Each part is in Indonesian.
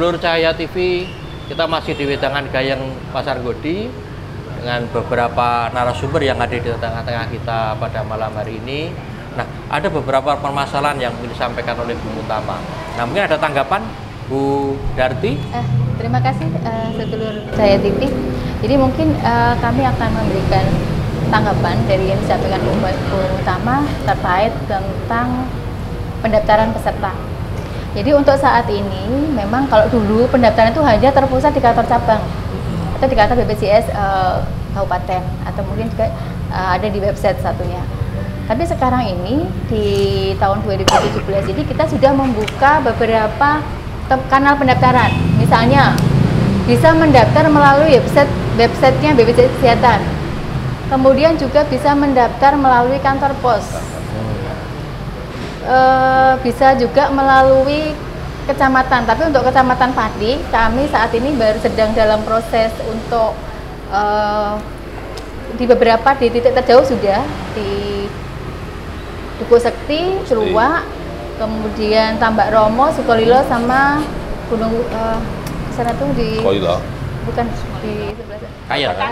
sedulur Cahaya TV, kita masih di Wedangan Gayeng Pasar Godi dengan beberapa narasumber yang ada di tengah-tengah kita pada malam hari ini. Nah, ada beberapa permasalahan yang mungkin disampaikan oleh Bu Mutama. Nah, mungkin ada tanggapan Bu Darti? Terima kasih sedulur Cahaya TV. Jadi mungkin kami akan memberikan tanggapan dari yang disampaikan Bu Mutama terkait tentang pendaftaran peserta. Jadi untuk saat ini memang kalau dulu pendaftaran itu hanya terpusat di kantor cabang atau di kantor BPJS kabupaten atau mungkin juga ada di website satunya. Tapi sekarang ini di tahun 2017 ini kita sudah membuka beberapa kanal pendaftaran. Misalnya bisa mendaftar melalui websitenya BPJS Kesehatan. Kemudian juga bisa mendaftar melalui kantor pos. Bisa juga melalui kecamatan, tapi untuk kecamatan Pati kami saat ini baru sedang dalam proses untuk di beberapa di titik terjauh sudah di Duku Sekti, Celuak, kemudian Tambak Romo, Sukolilo sama Gunung sana tuh di Koilo. Bukan di sebelah Kaya kan?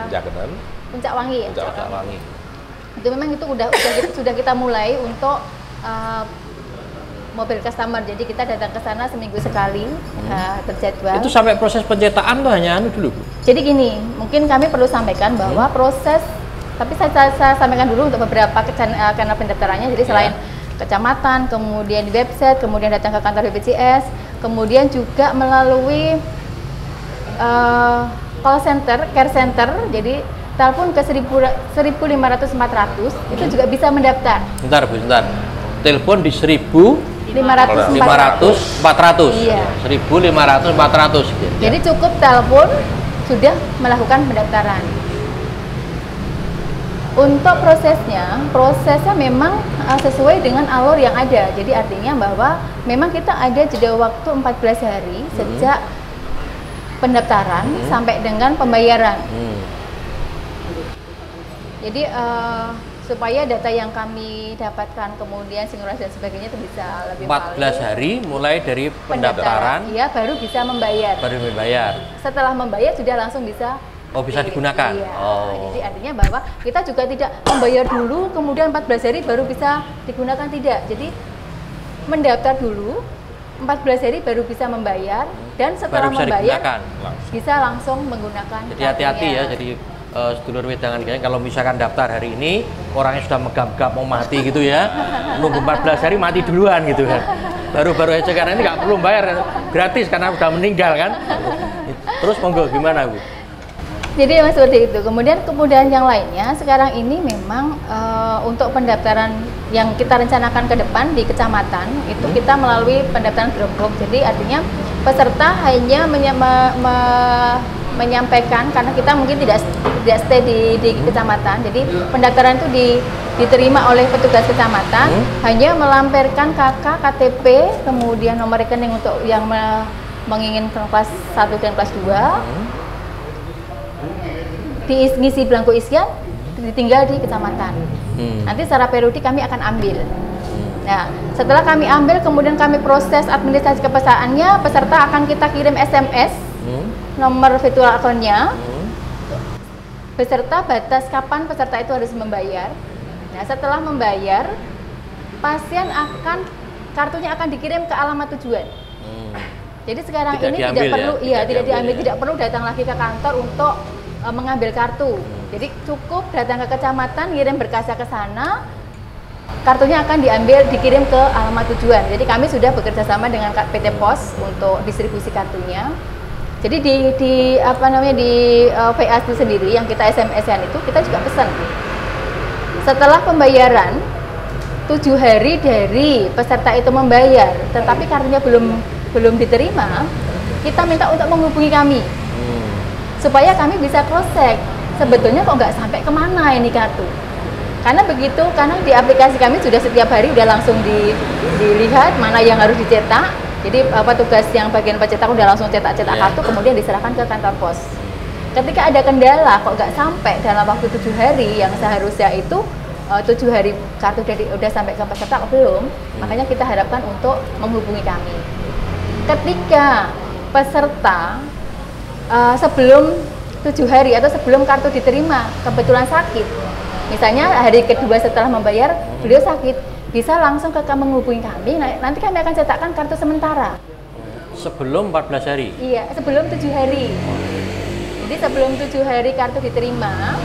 Jaketan. Puncak Wangi ya. Puncak Wangi. Itu memang itu sudah kita mulai untuk mobil customer, jadi kita datang ke sana seminggu sekali terjadwal. Itu sampai proses pencetakan tuh hanya dulu, Bu? Jadi gini, mungkin kami perlu sampaikan bahwa proses, tapi saya sampaikan dulu untuk beberapa kanal pendaftarannya. Jadi selain kecamatan, kemudian di website, kemudian datang ke kantor BPJS, kemudian juga melalui call center, care center, jadi telepon ke 1.500-400 itu juga bisa mendaftar. Bentar Bu, bentar. Telepon di 1.500-400. Iya. 1.500-400. Jadi cukup telepon sudah melakukan pendaftaran. Untuk prosesnya memang sesuai dengan alur yang ada. Jadi artinya bahwa memang kita ada jeda waktu 14 hari sejak pendaftaran sampai dengan pembayaran. Jadi supaya data yang kami dapatkan kemudian sinkronis dan sebagainya itu bisa lebih 14 valid. Hari mulai dari pendaftaran, iya, baru bisa membayar. Baru membayar. Setelah membayar sudah langsung bisa digunakan. Iya. Jadi artinya bahwa kita juga tidak membayar dulu kemudian 14 hari baru bisa digunakan, tidak. Jadi mendaftar dulu 14 hari baru bisa membayar dan setelah membayar bisa langsung menggunakan. Jadi hati-hati ya. Jadi sedulur Wedangan Gayeng, kalau misalkan daftar hari ini orangnya sudah megap-megap mau mati gitu ya, nunggu 14 hari mati duluan gitu kan, baru aja karena ini nggak perlu bayar, gratis karena udah meninggal kan. Terus monggo gimana Bu? Jadi memang seperti itu. Kemudian yang lainnya sekarang ini memang untuk pendaftaran yang kita rencanakan ke depan di kecamatan itu kita melalui pendaftaran drop-box. Jadi artinya peserta hanya menyampaikan, karena kita mungkin tidak stay di kecamatan, jadi pendaftaran itu diterima oleh petugas kecamatan, hanya melampirkan KK, KTP, kemudian nomor rekening untuk yang menginginkan kelas 1 dan kelas 2, diisi belangko isian, ditinggal di kecamatan. Nanti secara periodik kami akan ambil. Nah, setelah kami ambil, kemudian kami proses administrasi kepesertaannya, peserta akan kita kirim SMS, nomor virtual akunnya, beserta batas kapan peserta itu harus membayar. Nah, setelah membayar, kartunya akan dikirim ke alamat tujuan. Jadi sekarang ini tidak diambil, tidak perlu datang lagi ke kantor untuk mengambil kartu. Jadi cukup datang ke kecamatan, kirim berkasnya ke sana, kartunya akan dikirim ke alamat tujuan. Jadi kami sudah bekerja sama dengan PT Pos untuk distribusi kartunya. Jadi di VA itu sendiri yang kita SMS-an itu kita juga pesan. Setelah pembayaran 7 hari dari peserta itu membayar, tetapi kartunya belum diterima, kita minta untuk menghubungi kami supaya kami bisa cross check sebetulnya kok nggak sampai kemana ini kartu. Karena di aplikasi kami sudah setiap hari udah langsung dilihat mana yang harus dicetak. Jadi petugas yang bagian pencetak udah langsung cetak kartu, kemudian diserahkan ke kantor pos. Ketika ada kendala kok nggak sampai dalam waktu 7 hari yang seharusnya itu 7 hari kartu udah sampai ke peserta belum, makanya kita harapkan untuk menghubungi kami. Ketika peserta sebelum 7 hari atau sebelum kartu diterima kebetulan sakit, misalnya hari kedua setelah membayar beliau sakit, bisa langsung menghubungi kami, nanti kami akan cetakkan kartu sementara. Sebelum 14 hari? Iya, sebelum 7 hari. Jadi sebelum 7 hari kartu diterima,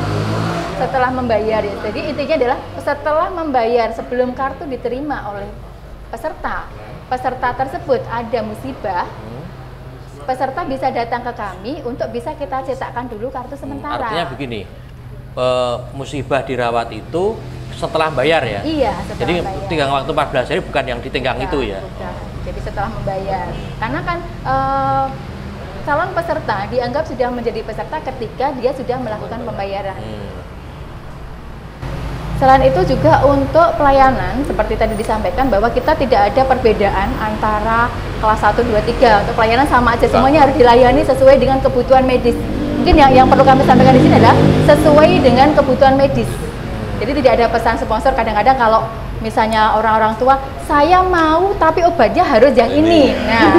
setelah membayar ya. Jadi intinya adalah setelah membayar sebelum kartu diterima oleh peserta tersebut ada musibah, peserta bisa datang ke kami untuk bisa kita cetakkan dulu kartu sementara. Artinya begini, musibah dirawat itu setelah bayar ya? Iya, setelah jadi bayar. tenggang waktu 14 hari bukan yang ditenggang itu ya? Bukan. Jadi setelah membayar. Karena kan calon peserta dianggap sudah menjadi peserta ketika dia sudah melakukan pembayaran. Selain itu juga untuk pelayanan, seperti tadi disampaikan bahwa kita tidak ada perbedaan antara kelas 1, 2, 3. Untuk pelayanan sama aja, semuanya harus dilayani sesuai dengan kebutuhan medis. Mungkin yang perlu kami sampaikan di sini adalah sesuai dengan kebutuhan medis. Jadi tidak ada pesan sponsor, kadang-kadang kalau misalnya orang-orang tua, saya mau tapi obatnya harus yang ini. Nah,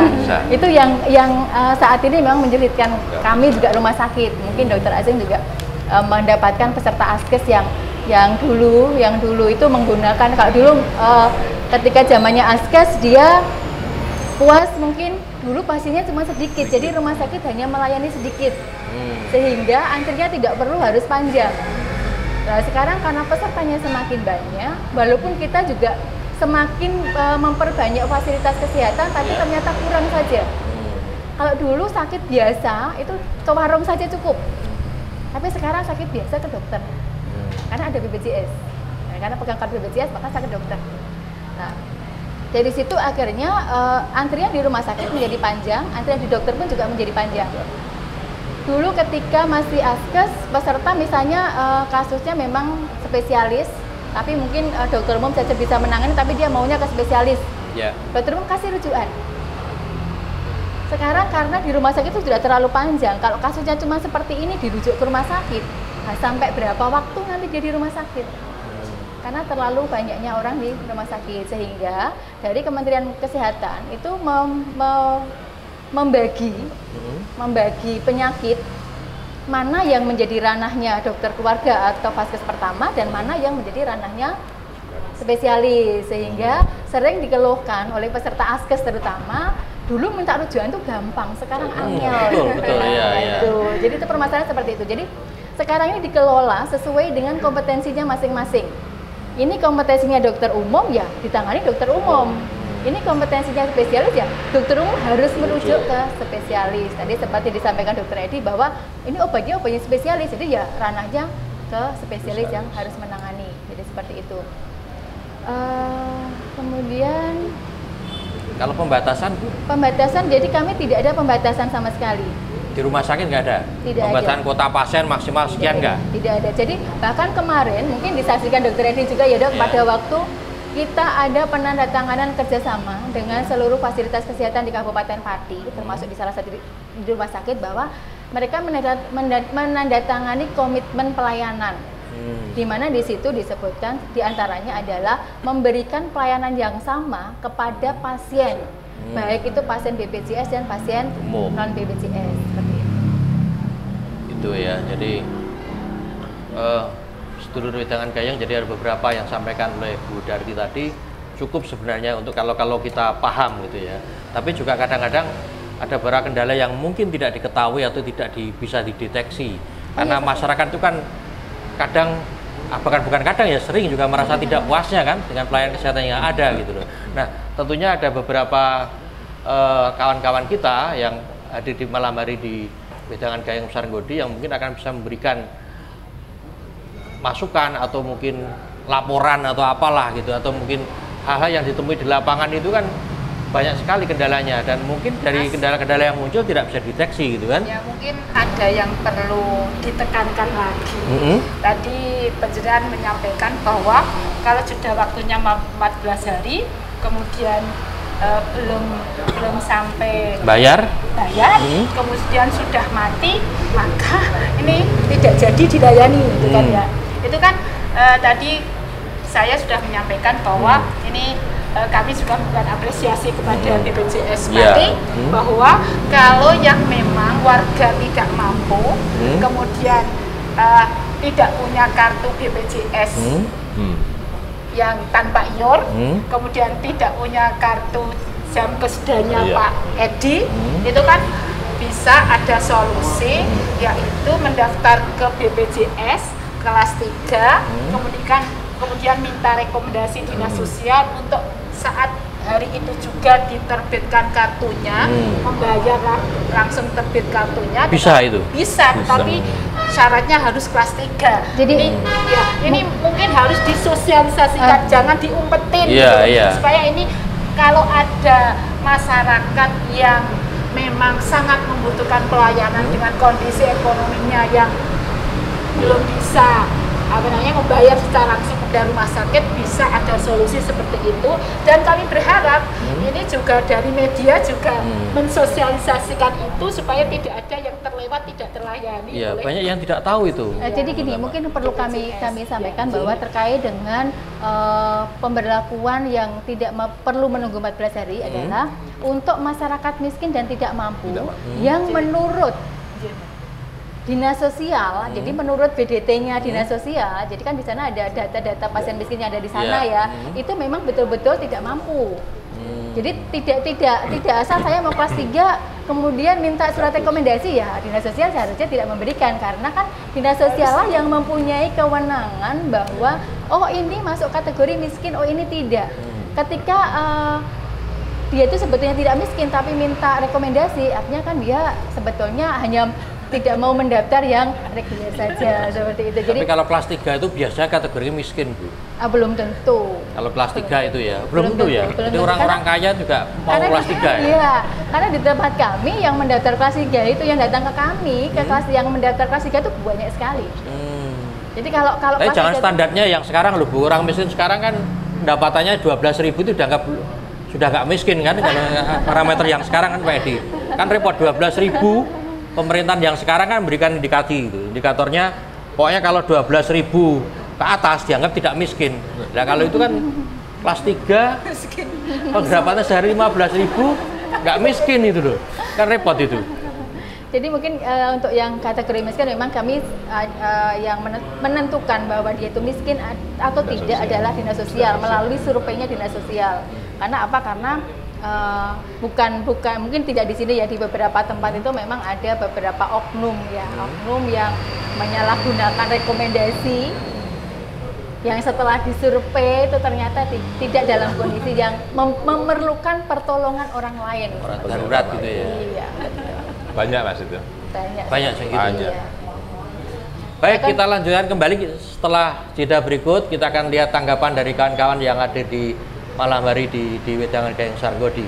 itu yang saat ini memang menyulitkan kami juga rumah sakit. Mungkin Dokter Asing juga mendapatkan peserta askes yang dulu itu menggunakan, kalau dulu ketika zamannya askes dia puas, mungkin dulu pasiennya cuma sedikit, jadi rumah sakit hanya melayani sedikit, sehingga antrinya tidak perlu harus panjang. Nah, sekarang karena pesertanya semakin banyak, walaupun kita juga semakin memperbanyak fasilitas kesehatan, tapi ternyata kurang saja. Kalau dulu sakit biasa itu ke warung saja cukup, tapi sekarang sakit biasa ke dokter. Karena ada BPJS, karena pegang kartu BPJS maka sakit dokter. Nah, dari situ akhirnya antrian di rumah sakit menjadi panjang, antrian di dokter pun juga menjadi panjang. Dulu ketika masih askes, peserta misalnya kasusnya memang spesialis, tapi mungkin dokter umum saja bisa menangani, tapi dia maunya ke spesialis. Dokter umum kasih rujukan. Sekarang karena di rumah sakit itu sudah terlalu panjang, kalau kasusnya cuma seperti ini dirujuk ke rumah sakit, nah, sampai berapa waktu nanti dia di rumah sakit? Karena terlalu banyaknya orang di rumah sakit, sehingga dari Kementerian Kesehatan itu membagi penyakit mana yang menjadi ranahnya dokter keluarga atau vaskes pertama dan mana yang menjadi ranahnya spesialis, sehingga sering dikeluhkan oleh peserta askes terutama, dulu minta rujukan itu gampang, sekarang angel. Betul, iya. Jadi itu permasalahan seperti itu. Jadi sekarang ini dikelola sesuai dengan kompetensinya masing-masing. Ini kompetensinya dokter umum ya ditangani dokter umum. Ini kompetensinya spesialis ya dokter umum harus merujuk ke spesialis. Tadi seperti disampaikan Dokter Edi bahwa ini obatnya spesialis, jadi ya ranahnya ke spesialis yang harus menangani. Jadi seperti itu. Kemudian kalau pembatasan? Pembatasan, jadi kami tidak ada pembatasan sama sekali. Di rumah sakit nggak ada? Tidak pembatasan ada. Kuota pasien maksimal sekian nggak? Tidak ada. Jadi bahkan kemarin mungkin disaksikan Dokter Edi juga ya Dok, pada waktu kita ada penandatanganan kerjasama dengan seluruh fasilitas kesehatan di Kabupaten Pati, termasuk di salah satu di rumah sakit, bahwa mereka menandatangani komitmen pelayanan, di mana di situ disebutkan diantaranya adalah memberikan pelayanan yang sama kepada pasien, baik itu pasien BPJS dan pasien non BPJS. Seperti itu. Itu ya, jadi sedulur wedangan gayeng, jadi ada beberapa yang sampaikan oleh Bu Darti tadi cukup sebenarnya untuk kalau kita paham gitu ya. Tapi juga kadang-kadang ada beberapa kendala yang mungkin tidak diketahui atau tidak bisa dideteksi. Karena masyarakat itu kan kadang, bukan kadang ya, sering juga merasa tidak puasnya kan dengan pelayanan kesehatan yang ada gitu loh. Nah, tentunya ada beberapa kawan-kawan kita yang hadir di malam hari di Wedangan Gayeng Pasarenggodi yang mungkin akan bisa memberikan masukan atau mungkin laporan atau apalah gitu, atau mungkin hal-hal yang ditemui di lapangan itu kan banyak sekali kendalanya, dan mungkin dari kendala-kendala yang muncul tidak bisa dideteksi gitu kan. Ya, mungkin ada yang perlu ditekankan lagi. Tadi penjelasan menyampaikan bahwa kalau sudah waktunya 14 hari kemudian belum sampai bayar, kemudian sudah mati, maka ini tidak jadi dilayani gitu kan ya. Itu kan tadi saya sudah menyampaikan bahwa ini kami juga memberikan apresiasi kepada BPJS Pati bahwa kalau yang memang warga tidak mampu, kemudian tidak punya kartu BPJS yang tanpa iur, kemudian tidak punya kartu jam kesedanya Pak Edi, itu kan bisa ada solusi, yaitu mendaftar ke BPJS kelas 3, kemudian minta rekomendasi dinas sosial untuk saat hari itu juga diterbitkan kartunya, membayar langsung terbit kartunya. Bisa itu? Bisa, tapi syaratnya harus kelas 3. Jadi ini mungkin harus disosialisasikan, jangan diumpetin supaya ini kalau ada masyarakat yang memang sangat membutuhkan pelayanan dengan kondisi ekonominya yang belum bisa membayar secara langsung dari rumah sakit, bisa ada solusi seperti itu. Dan kami berharap ini juga dari media juga mensosialisasikan itu supaya tidak ada yang terlewat, tidak terlayani. Iya, banyak yang tidak tahu itu. Jadi gini, mungkin perlu kami sampaikan bahwa terkait dengan pemberlakuan yang tidak perlu menunggu 14 hari adalah untuk masyarakat miskin dan tidak mampu yang menurut Dinas Sosial, jadi menurut BDT-nya Dinas Sosial, jadi kan di sana ada data-data pasien miskin yang ada di sana itu memang betul-betul tidak mampu. Jadi tidak asal saya mau kelas 3 kemudian minta surat rekomendasi, ya Dinas Sosial seharusnya tidak memberikan, karena kan Dinas Sosial lah yang mempunyai kewenangan bahwa oh ini masuk kategori miskin, oh ini tidak. Ketika dia itu sebetulnya tidak miskin tapi minta rekomendasi, artinya kan dia sebetulnya hanya tidak mau mendaftar yang reguler saja seperti itu. Jadi tapi kalau kelas 3 itu biasanya kategori miskin, Bu. Belum tentu. Kalau kelas 3 itu ya, belum tentu ya. Itu orang-orang kaya juga mau kelas 3 ya. Iya, karena di tempat kami yang mendaftar kelas 3 itu yang datang ke kami, ke kelas yang mendaftar kelas 3 itu banyak sekali. Jadi kalau tapi jangan standarnya yang sekarang loh, Bu. Orang miskin sekarang kan pendapatannya 12.000 itu sudah nggak miskin kan, kalau parameter yang sekarang kan Pak Edi. Kan repot 12.000. Pemerintahan yang sekarang kan memberikan indikatornya pokoknya kalau 12.000 ke atas dianggap tidak miskin. Nah kalau itu kan kelas 3 pendapatannya sehari 15.000 nggak miskin itu loh, kan repot itu. Jadi mungkin untuk yang kategori miskin memang kami yang menentukan bahwa dia itu miskin atau tidak adalah Dinas Sosial melalui surveinya Dinas Sosial. Karena apa? Karena bukan mungkin tidak di sini ya, di beberapa tempat itu memang ada beberapa oknum yang menyalahgunakan rekomendasi yang setelah disurvei itu ternyata tidak dalam kondisi yang memerlukan pertolongan orang lain. Orang darurat gitu ya. Iya, betul. Banyak Mas itu. Banyak segitu. Iya. Baik, kita lanjutkan kembali setelah jeda berikut. Kita akan lihat tanggapan dari kawan-kawan yang ada di malam hari di Wedangan Gayeng Sargodhi.